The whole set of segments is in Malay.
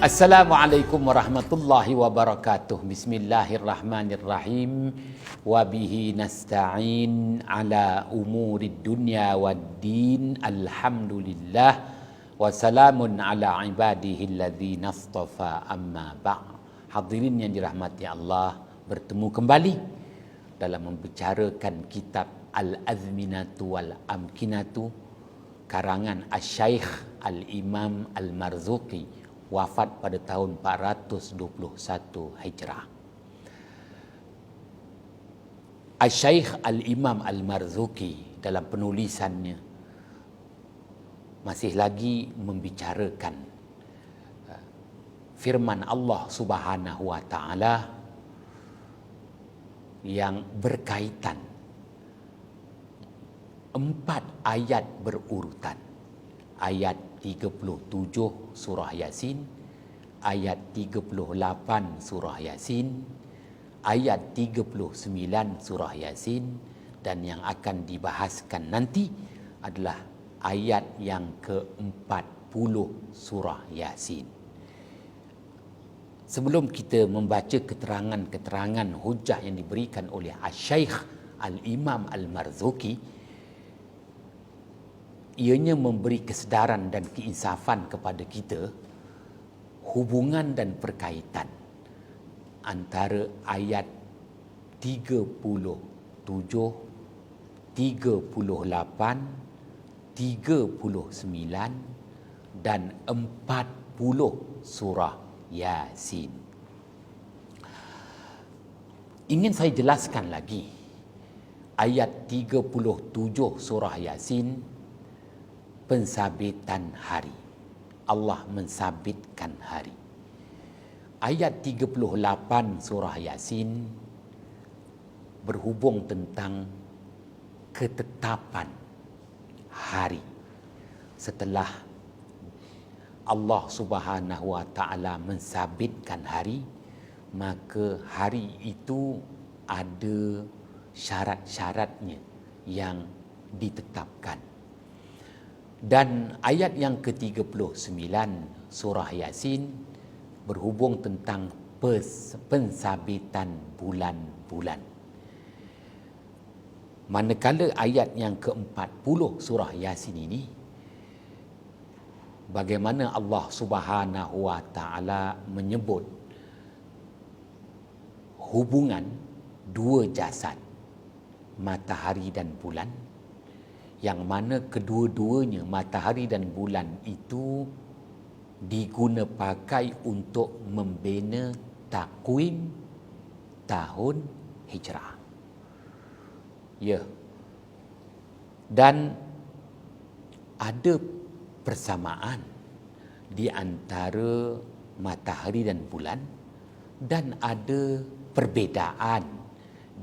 Assalamualaikum warahmatullahi wabarakatuh. Bismillahirrahmanirrahim. Wabihi nasta'in ala umurid dunya waddin. Alhamdulillah. Wassalamun ala ibadihi alladhina astafa amma ba'. Hadirin yang dirahmati Allah, bertemu kembali dalam membicarakan kitab Al-Azminatu wal Amkinatu karangan Asy-Syaikh Al-Imam Al-Marzuqi, wafat pada tahun 421 Hijrah. Asy-Syaikh Al-Imam Al-Marzuqi dalam penulisannya masih lagi membicarakan firman Allah Subhanahu wa taala yang berkaitan 4 ayat berurutan. Ayat 37 surah Yasin, ayat 38 surah Yasin, ayat 39 surah Yasin, dan yang akan dibahaskan nanti adalah ayat yang ke-40 surah Yasin. Sebelum kita membaca keterangan-keterangan hujah yang diberikan oleh Asy-Syaikh Al-Imam Al-Marzuqi, ianya memberi kesedaran dan keinsafan kepada kita hubungan dan perkaitan antara ayat 37, 38, 39 dan 40 surah Yasin. Ingin saya jelaskan lagi ayat 37 surah Yasin, pensabitan hari. Allah mensabitkan hari. Ayat 38 surah Yasin berhubung tentang ketetapan hari. Setelah Allah Subhanahu wa taala mensabitkan hari, maka hari itu ada syarat-syaratnya yang ditetapkan. Dan ayat yang ke-39 surah Yasin berhubung tentang pensabitan bulan-bulan. Manakala ayat yang ke-40 surah Yasin ini, bagaimana Allah Subhanahu wa taala menyebut hubungan dua jasad, matahari dan bulan, yang mana kedua-duanya matahari dan bulan itu diguna pakai untuk membina takwim tahun Hijrah. Ya. Dan ada persamaan di antara matahari dan bulan, dan ada perbezaan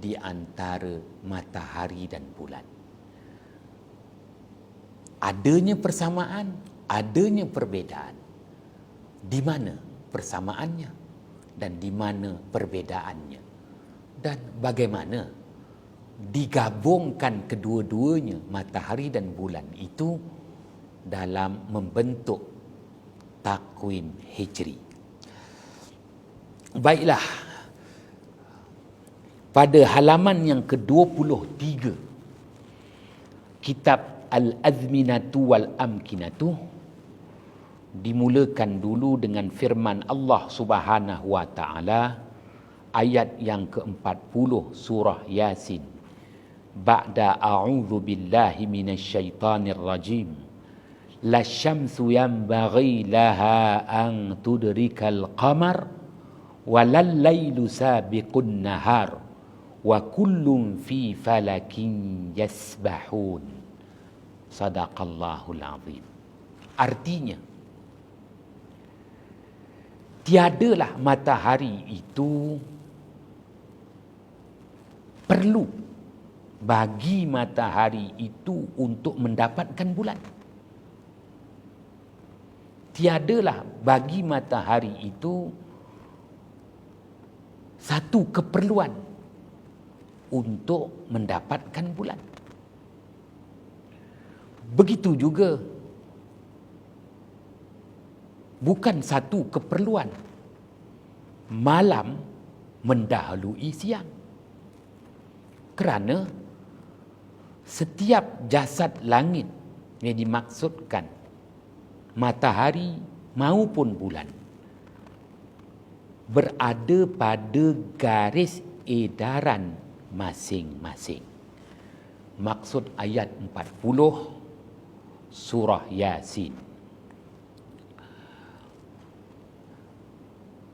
di antara matahari dan bulan. Adanya persamaan, adanya perbezaan. Di mana persamaannya dan di mana perbezaannya? Dan bagaimana digabungkan kedua-duanya, matahari dan bulan itu, dalam membentuk takwim Hijri. Baiklah, pada halaman yang ke-23 kitab Al-Azminatu wal Amkinatu dimulakan dulu dengan firman Allah Subhanahu wa taala, ayat yang ke-40 surah Yasin. Ba'da a'udzu billahi minasyaitonir rajim. Lasyamsu yanbaghi laha an tudrikal qamar walal lailu sabiqun nahar wa kullun fi falakin yasbahun. Sadaqallahul azim. Artinya, tiadalah matahari itu perlu bagi matahari itu untuk mendapatkan bulan. Tiadalah bagi matahari itu satu keperluan untuk mendapatkan bulan. Begitu juga bukan satu keperluan. Malam mendahului siang. Kerana setiap jasad langit yang dimaksudkan, matahari maupun bulan, berada pada garis edaran masing-masing. Maksud ayat 40 surah Yasin.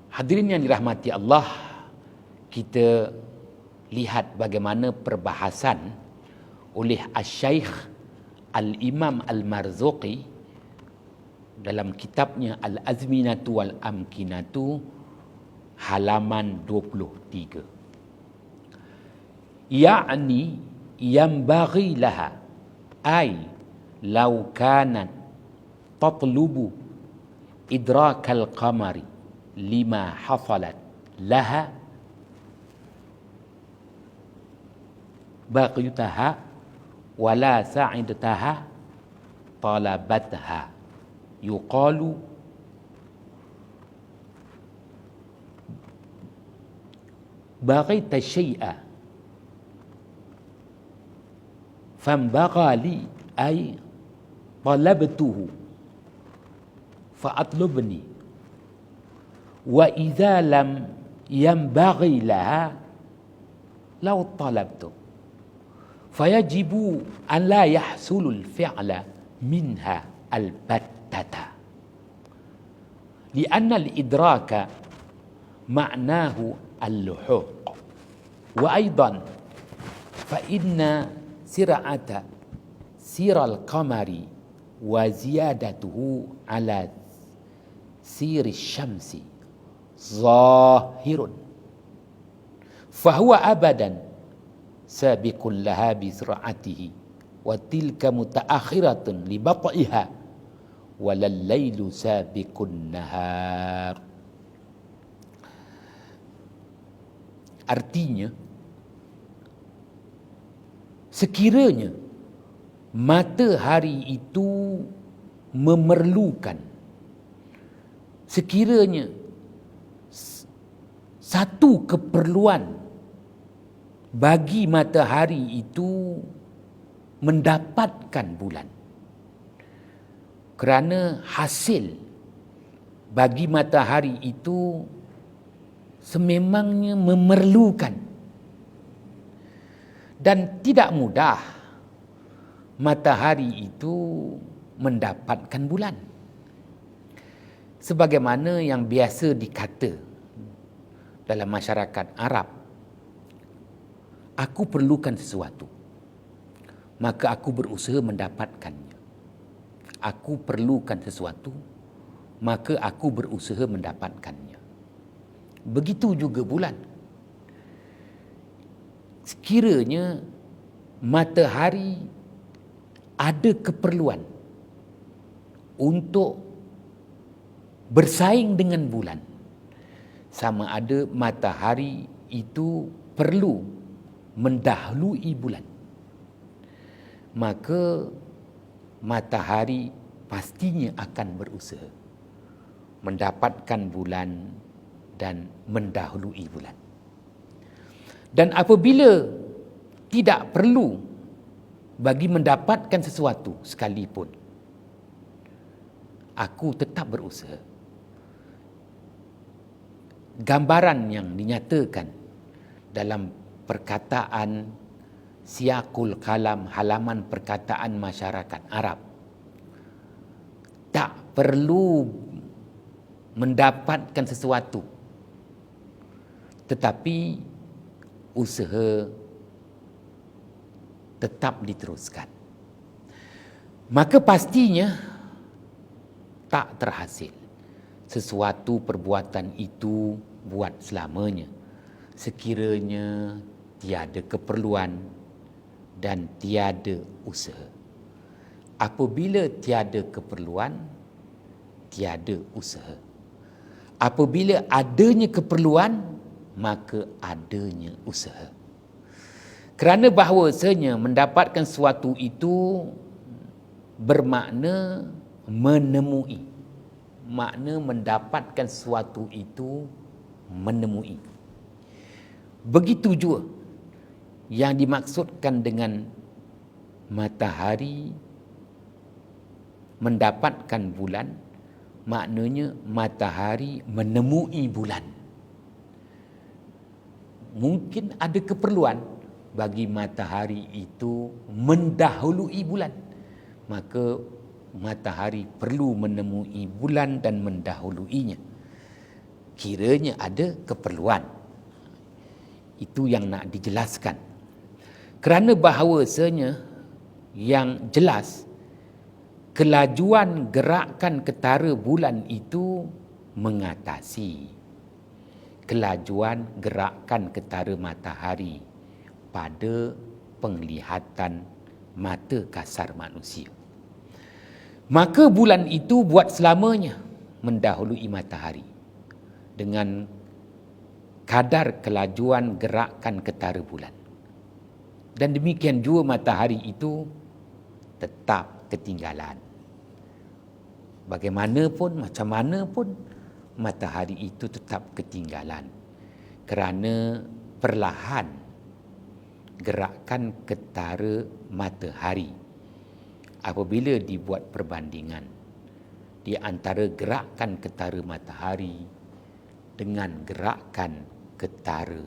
Hadirin yang dirahmati Allah, kita lihat bagaimana perbahasan oleh Asy-Syaikh Al-Imam Al-Marzuqi dalam kitabnya Al-Azminatu Wal-Amkinatu halaman 23. Ya'ni yanbaghi laha ay law kanat tatlubu idrakal qamari lima hasalat laha baqiyataha wala sa'idataha talabatha yuqalu baghita syai'a fambagha li ay talabtuhu fa'atlubni wa idza lam yanbaghi laha law talabtu fayajibu an la yahsulul fi'la minha albattata lianna al-idraka ma'nahu al-luhuq wa aidan fa inna sir'ata siral qamari wa ziyadatuhu ala siri syamsi zahirun fahuwa abadan sabiqun laha bi sur'atihi wa tilka mutaakhiratun li bat'iha walal lailu sabiqun nahar. Artinya, sekiranya matahari itu memerlukan, sekiranya satu keperluan bagi matahari itu mendapatkan bulan, kerana hasil bagi matahari itu sememangnya memerlukan, dan tidak mudah matahari itu mendapatkan bulan. Sebagaimana yang biasa dikata dalam masyarakat Arab, aku perlukan sesuatu, maka aku berusaha mendapatkannya. Aku perlukan sesuatu, maka aku berusaha mendapatkannya. Begitu juga bulan. Sekiranya matahari ada keperluan untuk bersaing dengan bulan, sama ada matahari itu perlu mendahului bulan, maka matahari pastinya akan berusaha mendapatkan bulan dan mendahului bulan. Dan apabila tidak perlu bagi mendapatkan sesuatu sekalipun, aku tetap berusaha. Gambaran yang dinyatakan dalam perkataan Siyaqul Kalam, halaman perkataan masyarakat Arab, tak perlu mendapatkan sesuatu, tetapi usaha tetap diteruskan, maka pastinya tak terhasil sesuatu perbuatan itu buat selamanya, sekiranya tiada keperluan dan tiada usaha. Apabila tiada keperluan, tiada usaha. Apabila adanya keperluan, maka adanya usaha. Kerana bahawasanya mendapatkan sesuatu itu bermakna menemui. makna mendapatkan sesuatu itu menemui. Begitu juga yang dimaksudkan dengan matahari mendapatkan bulan, maknanya matahari menemui bulan. Mungkin ada keperluan bagi matahari itu mendahului bulan, maka matahari perlu menemui bulan dan mendahuluinya. Kiranya ada keperluan. Itu yang nak dijelaskan. Kerana bahawasanya yang jelas kelajuan gerakan ketara bulan itu mengatasi kelajuan gerakan ketara matahari pada penglihatan mata kasar manusia. Maka bulan itu buat selamanya mendahului matahari dengan kadar kelajuan gerakan ketara bulan. Dan demikian juga matahari itu tetap ketinggalan. Bagaimanapun, macam mana pun, matahari itu tetap ketinggalan. Kerana perlahan gerakan ketara matahari apabila dibuat perbandingan di antara gerakan ketara matahari dengan gerakan ketara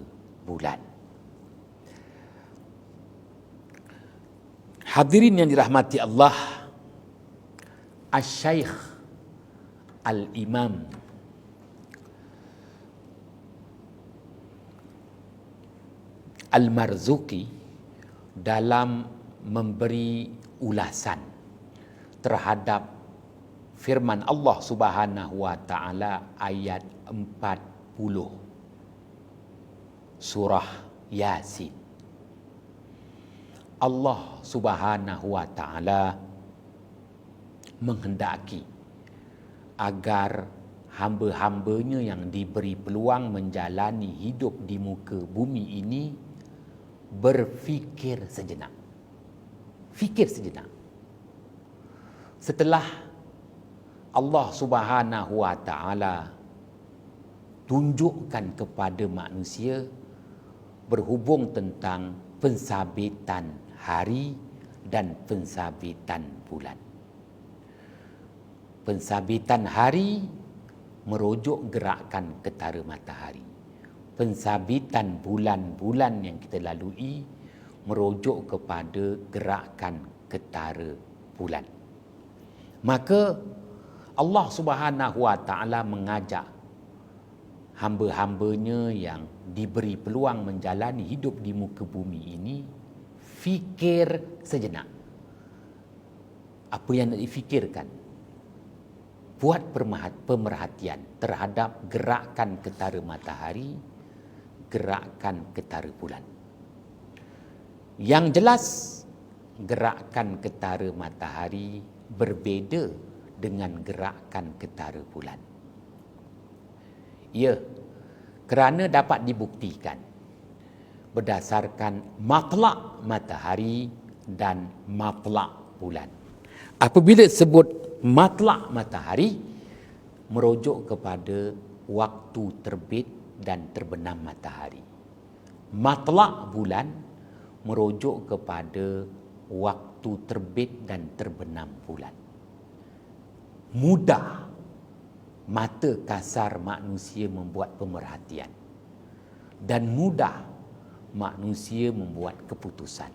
bulan. Hadirin yang dirahmati Allah, Asy-Syaikh Al-Imam Al-Marzuki dalam memberi ulasan terhadap firman Allah Subhanahu wa taala ayat 40 surah Yasin. Allah Subhanahu wa taala menghendaki agar hamba-hambanya yang diberi peluang menjalani hidup di muka bumi ini berfikir sejenak. Fikir sejenak. Setelah Allah Subhanahu wa taala tunjukkan kepada manusia berhubung tentang pensabitan hari dan pensabitan bulan. Pensabitan hari merujuk gerakan ketara matahari. Pensabitan bulan-bulan yang kita lalui merujuk kepada gerakan ketara bulan. Maka Allah Subhanahu wa taala mengajak hamba-hambanya yang diberi peluang menjalani hidup di muka bumi ini fikir sejenak. Apa yang nak difikirkan? Buat pemerhatian terhadap gerakan ketara matahari, gerakan ketara bulan. Yang jelas, gerakan ketara matahari berbeza dengan gerakan ketara bulan. Ya, kerana dapat dibuktikan berdasarkan matlak matahari dan matlak bulan. Apabila sebut matlak matahari, merujuk kepada waktu terbit dan terbenam matahari. Matlak bulan merujuk kepada waktu terbit dan terbenam bulan. Mudah mata kasar manusia membuat pemerhatian dan mudah manusia membuat keputusan,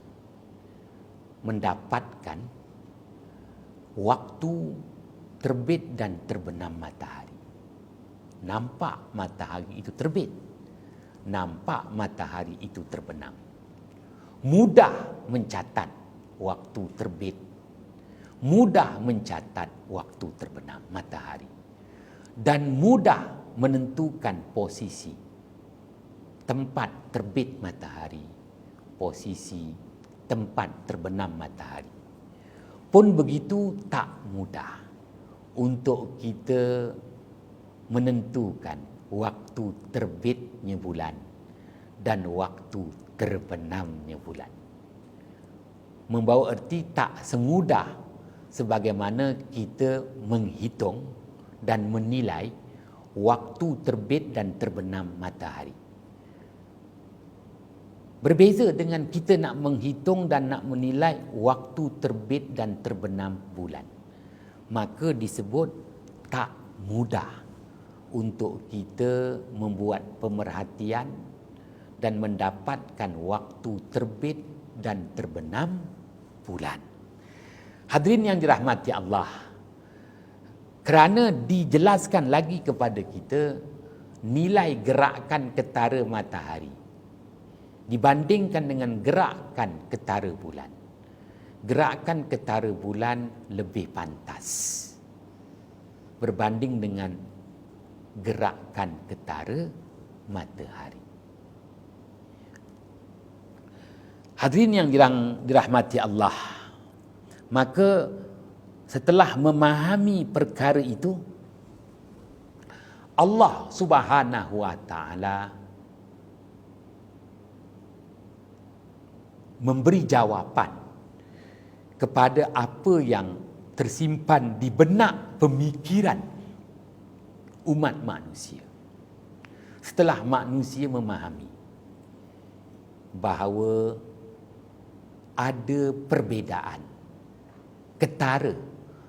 mendapatkan waktu terbit dan terbenam matahari. Nampak matahari itu terbit, nampak matahari itu terbenam. Mudah mencatat waktu terbit, mudah mencatat waktu terbenam matahari, dan mudah menentukan posisi tempat terbit matahari, posisi tempat terbenam matahari. Pun begitu tak mudah untuk kita menentukan waktu terbitnya bulan dan waktu terbenamnya bulan. Membawa erti tak semudah sebagaimana kita menghitung dan menilai waktu terbit dan terbenam matahari. Berbeza dengan kita nak menghitung dan nak menilai waktu terbit dan terbenam bulan. Maka disebut tak mudah untuk kita membuat pemerhatian dan mendapatkan waktu terbit dan terbenam bulan. Hadirin yang dirahmati Allah, kerana dijelaskan lagi kepada kita nilai gerakan ketara matahari dibandingkan dengan gerakan ketara bulan. Gerakan ketara bulan lebih pantas berbanding dengan gerakan ketara matahari. Hadirin yang dirahmati Allah, maka setelah memahami perkara itu, Allah Subhanahu wa taala memberi jawapan kepada apa yang tersimpan di benak pemikiran umat manusia. Setelah manusia memahami bahawa ada perbezaan ketara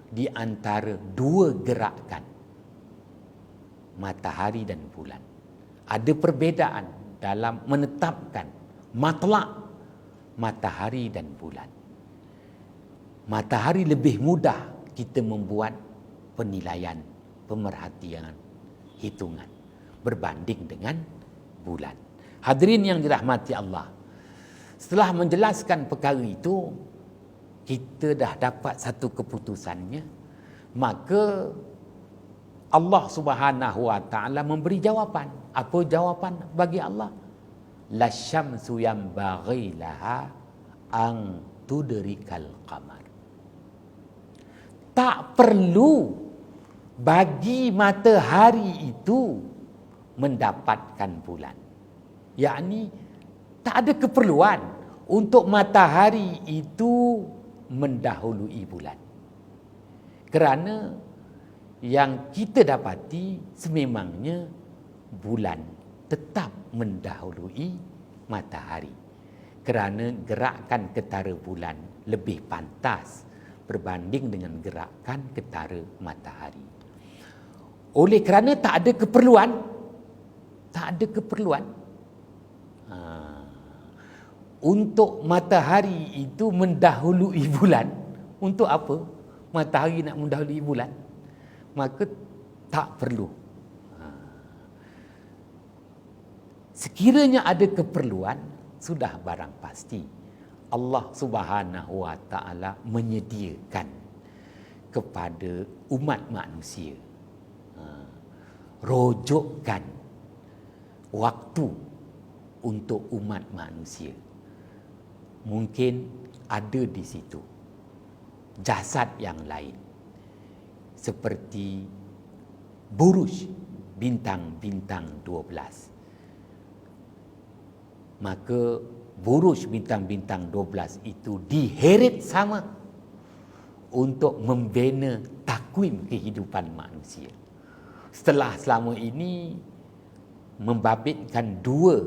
di antara dua gerakan matahari dan bulan. Ada perbezaan dalam menetapkan matlak matahari dan bulan. Matahari lebih mudah kita membuat penilaian, pemerhatian, hitungan berbanding dengan bulan. Hadirin yang dirahmati Allah, setelah menjelaskan perkara itu, kita dah dapat satu keputusannya, maka Allah Subhanahu wa taala memberi jawapan. Apa jawapan bagi Allah? La syamsu yanbaghi laha an tudrikal qamar. Tak perlu bagi matahari itu mendapatkan bulan. Yakni tak ada keperluan untuk matahari itu mendahului bulan. Kerana yang kita dapati sememangnya bulan tetap mendahului matahari. Kerana gerakan ketara bulan lebih pantas berbanding dengan gerakan ketara matahari. Oleh kerana tak ada keperluan untuk matahari itu mendahului bulan. Untuk apa matahari nak mendahului bulan? Maka tak perlu. Sekiranya ada keperluan, sudah barang pasti Allah Subhanahu wa taala menyediakan kepada umat manusia rojokkan waktu untuk umat manusia. Mungkin ada di situ jasad yang lain seperti buruj bintang-bintang 12. Maka buruj bintang-bintang 12 itu diheret sama untuk membina takwim kehidupan manusia. Setelah selama ini membabitkan dua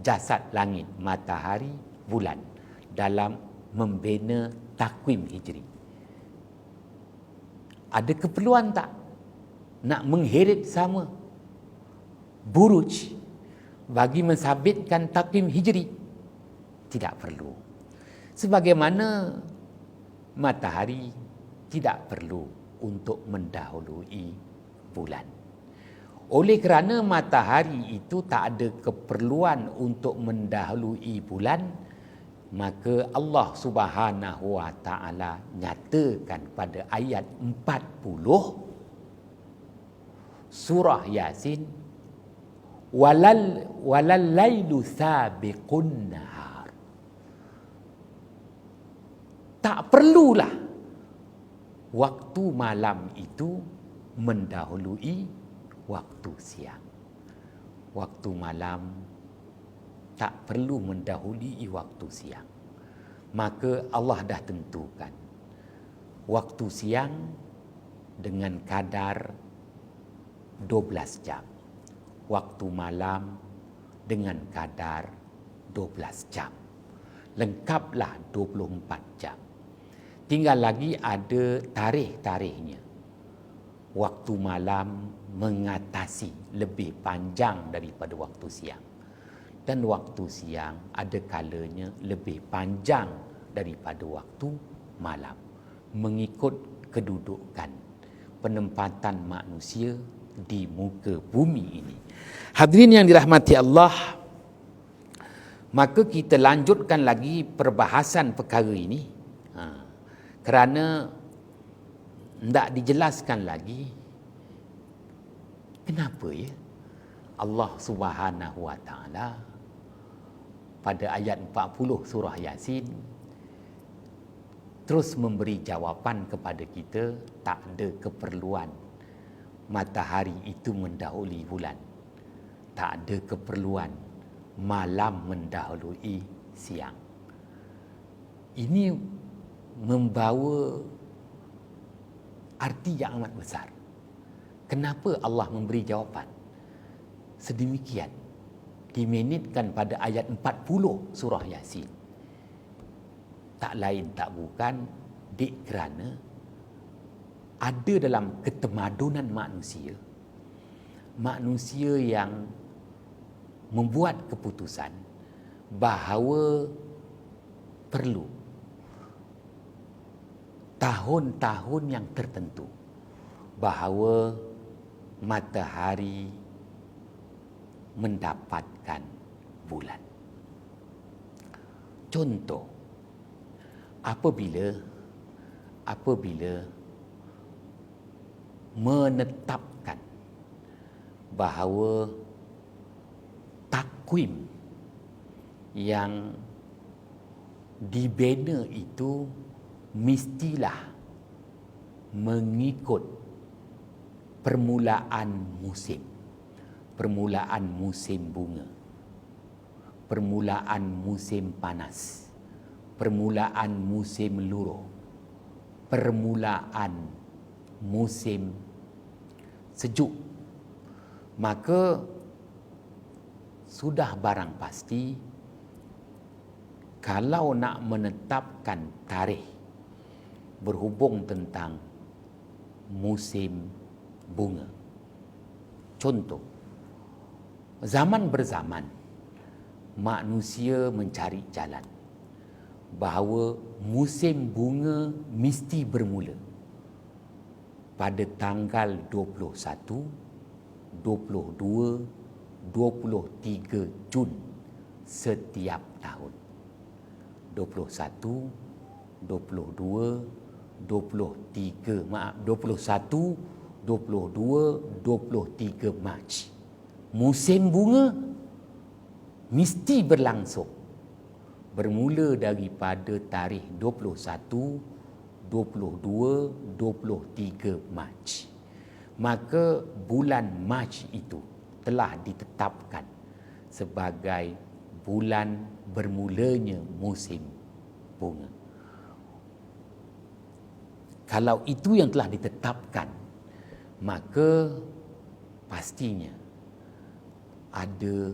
jasad langit, matahari, bulan dalam membina takwim hijri. Ada keperluan tak nak mengheret sama buruj bagi mensabitkan takwim hijri? Tidak perlu. Sebagaimana matahari tidak perlu untuk mendahului bulan. Oleh kerana matahari itu tak ada keperluan untuk mendahului bulan, maka Allah Subhanahu wa taala nyatakan pada ayat 40 surah Yasin, walal lailu sabiqun nahar. Tak perlulah waktu malam itu mendahului waktu siang. Waktu malam tak perlu mendahului waktu siang. Maka Allah dah tentukan waktu siang dengan kadar 12 jam. Waktu malam dengan kadar 12 jam. Lengkaplah 24 jam. Tinggal lagi ada tarikh-tarikhnya. Waktu malam mengatasi lebih panjang daripada waktu siang. Dan waktu siang ada kalanya lebih panjang daripada waktu malam. Mengikut kedudukan penempatan manusia di muka bumi ini. Hadirin yang dirahmati Allah, maka kita lanjutkan lagi perbahasan perkara ini. Kerana tidak dijelaskan lagi kenapa ya Allah Subhanahu Wa Taala pada ayat 40 surah Yasin terus memberi jawapan kepada kita, tak ada keperluan matahari itu mendahului bulan. Tak ada keperluan malam mendahului siang. Ini membawa arti yang amat besar. Kenapa Allah memberi jawapan sedemikian? Diminitkan pada ayat 40 surah Yasin. Tak lain tak bukan kerana ada dalam ketemadunan manusia yang membuat keputusan bahawa perlu tahun-tahun yang tertentu bahawa matahari mendapatkan bulan. Contoh, apabila menetapkan bahawa takwim yang dibina itu mestilah mengikut permulaan musim bunga, permulaan musim panas, permulaan musim luruh, permulaan musim sejuk, maka sudah barang pasti kalau nak menetapkan tarikh berhubung tentang musim bunga. Contoh, zaman berzaman manusia mencari jalan bahawa musim bunga mesti bermula pada tanggal 21, 22, 23 Jun setiap tahun. 21, 22, 23 Mac. Musim bunga mesti berlangsung bermula daripada tarikh 21, 22, 23 Mac. Maka bulan Mac itu telah ditetapkan sebagai bulan bermulanya musim bunga. Kalau itu yang telah ditetapkan, maka pastinya ada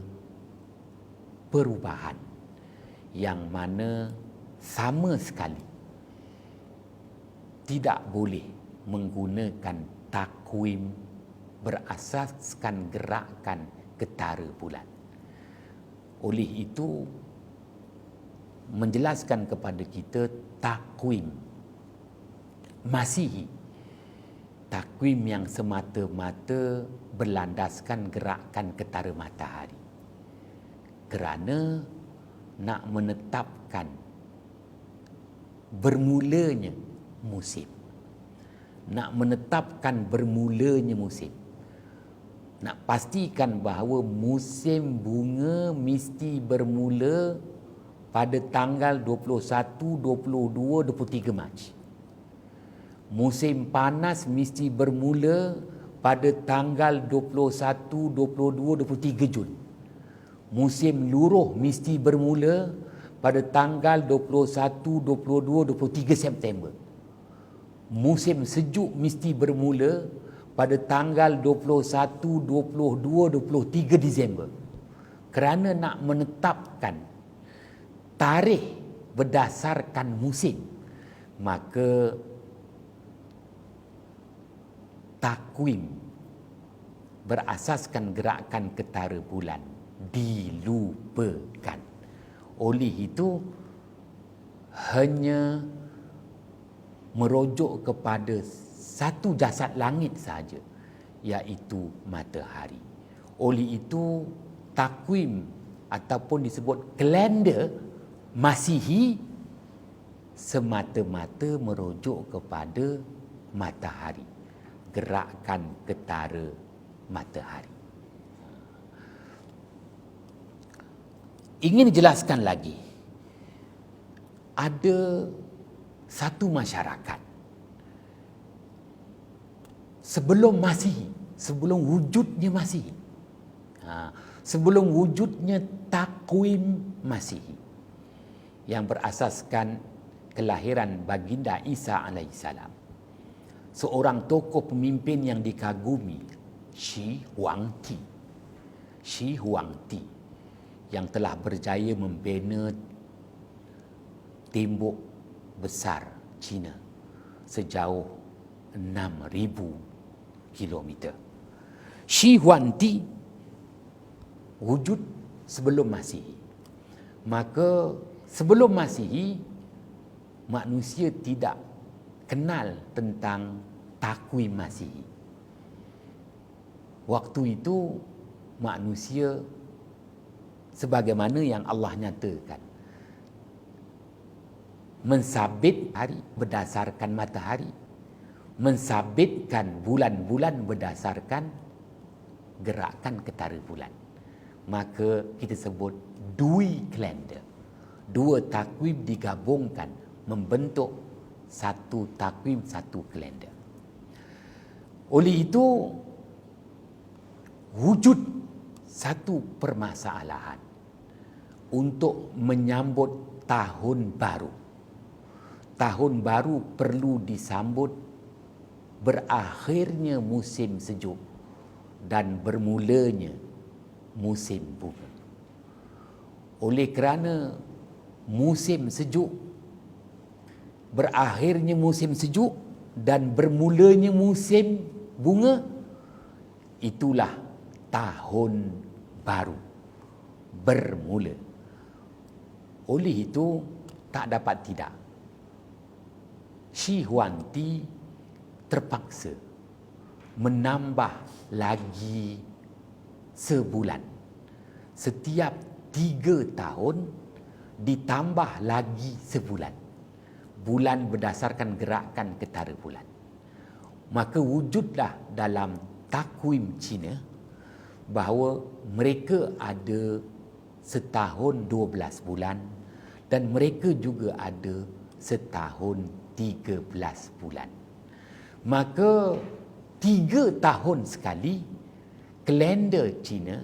perubahan yang mana sama sekali tidak boleh menggunakan takwim berasaskan gerakan ketara bulan. Oleh itu, menjelaskan kepada kita takwim Masihi, takwim yang semata-mata berlandaskan gerakan ketara matahari, kerana nak menetapkan bermulanya musim, nak menetapkan bermulanya musim, nak pastikan bahawa musim bunga mesti bermula pada tanggal 21, 22, 23 Mac. Musim panas mesti bermula pada tanggal 21, 22, 23 Jun. Musim luruh mesti bermula pada tanggal 21, 22, 23 September. Musim sejuk mesti bermula pada tanggal 21, 22, 23 Disember kerana nak menetapkan tarikh berdasarkan musim, maka takwim berasaskan gerakan ketara bulan dilupakan. Oleh itu hanya merujuk kepada satu jasad langit sahaja, iaitu matahari. Oleh itu takwim ataupun disebut kalender Masihi semata-mata merujuk kepada matahari, gerakan ketara matahari. Ingin dijelaskan lagi, ada satu masyarakat sebelum Masihi, sebelum wujudnya Masihi, sebelum wujudnya takwim Masihi yang berasaskan kelahiran baginda Isa alaihissalam, seorang tokoh pemimpin yang dikagumi, Shi Huangdi. Shi Huangdi yang telah berjaya membina tembok besar China sejauh 6,000 kilometer. Shi Huangdi wujud sebelum Masihi. Maka sebelum Masihi, manusia tidak kenal tentang takwim Masihi. Waktu itu manusia sebagaimana yang Allah nyatakan, mensabit hari berdasarkan matahari, mensabitkan bulan-bulan berdasarkan gerakan ketara bulan. Maka kita sebut dui kalender. Dua takwim digabungkan membentuk satu takwim, satu kalender. Oleh itu wujud satu permasalahan untuk menyambut tahun baru. Tahun baru perlu disambut berakhirnya musim sejuk dan bermulanya musim bunga. Oleh kerana musim sejuk, berakhirnya musim sejuk dan bermulanya musim bunga, itulah tahun baru bermula. Oleh itu tak dapat tidak, Shi Huangdi terpaksa menambah lagi sebulan. Setiap 3 tahun ditambah lagi sebulan. Bulan berdasarkan gerakan ketara bulan. Maka wujudlah dalam takwim Cina bahawa mereka ada setahun 12 bulan dan mereka juga ada setahun 13 bulan. Maka 3 tahun sekali kalender Cina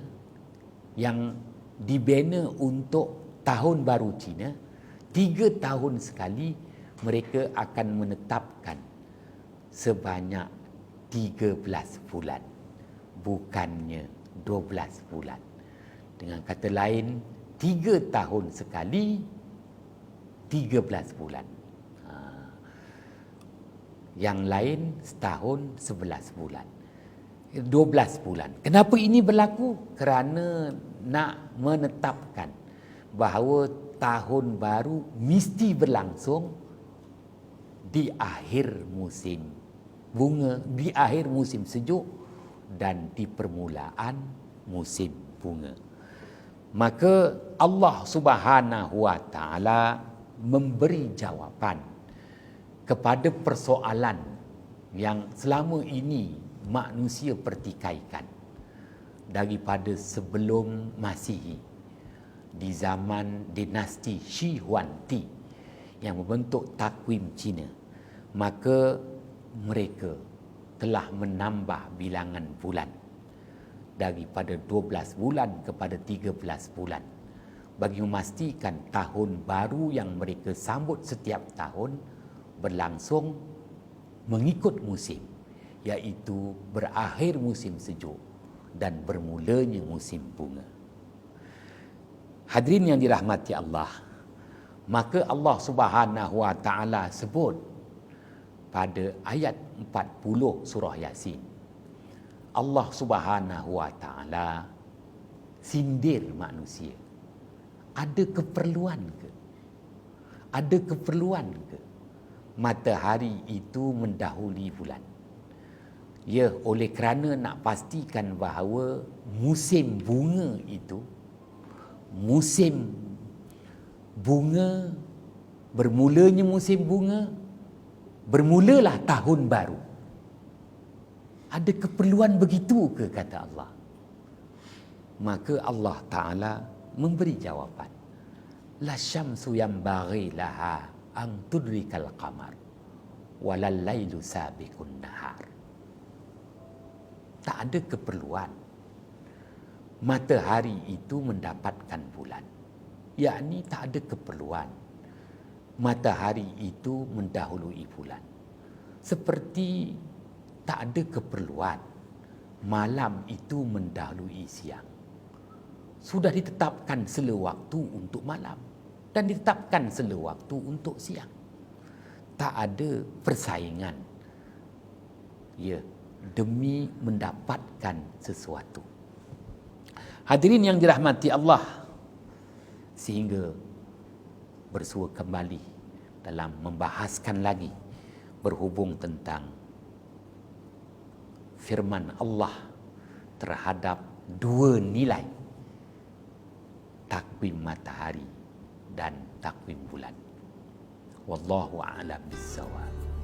yang dibina untuk tahun baru Cina, 3 tahun sekali mereka akan menetapkan sebanyak 13 bulan, bukannya 12 bulan. Dengan kata lain, 3 tahun sekali 13 bulan. Yang lain setahun 11 bulan. 12 bulan. Kenapa ini berlaku? Kerana nak menetapkan bahawa tahun baru mesti berlangsung di akhir musim bunga, di akhir musim sejuk dan di permulaan musim bunga. Maka Allah Subhanahu wa taala memberi jawapan kepada persoalan yang selama ini manusia pertikaikan daripada sebelum Masihi, di zaman dinasti Shi Huangdi yang membentuk takwim Cina. Maka mereka telah menambah bilangan bulan daripada 12 bulan kepada 13 bulan bagi memastikan tahun baru yang mereka sambut setiap tahun berlangsung mengikut musim, iaitu berakhir musim sejuk dan bermulanya musim bunga. Hadirin yang dirahmati Allah, maka Allah Subhanahu Wa Taala sebut pada ayat 40 surah Yasin, Allah Subhanahu Wa Taala sindir manusia. Ada keperluan ke? Ada keperluan ke matahari itu mendahului bulan? Ya, oleh kerana nak pastikan bahawa musim bunga itu, musim bunga, bermulanya musim bunga, bermulalah tahun baru. Ada keperluan begitu ke, kata Allah? Maka Allah Ta'ala memberi jawapan. La syamsu yanbaghi laha an tudrikal qamar walal lailu sabiqun nahar. Tak ada keperluan matahari itu mendapatkan bulan. Yakni tak ada keperluan matahari itu mendahului bulan. Seperti tak ada keperluan malam itu mendahului siang. Sudah ditetapkan sela waktu untuk malam dan ditetapkan sela waktu untuk siang. Tak ada persaingan, ya, demi mendapatkan sesuatu. Hadirin yang dirahmati Allah, sehingga bersua kembali dalam membahaskan lagi berhubung tentang firman Allah terhadap dua nilai, takwim matahari dan takwim bulan. Wallahu a'lam bissawab.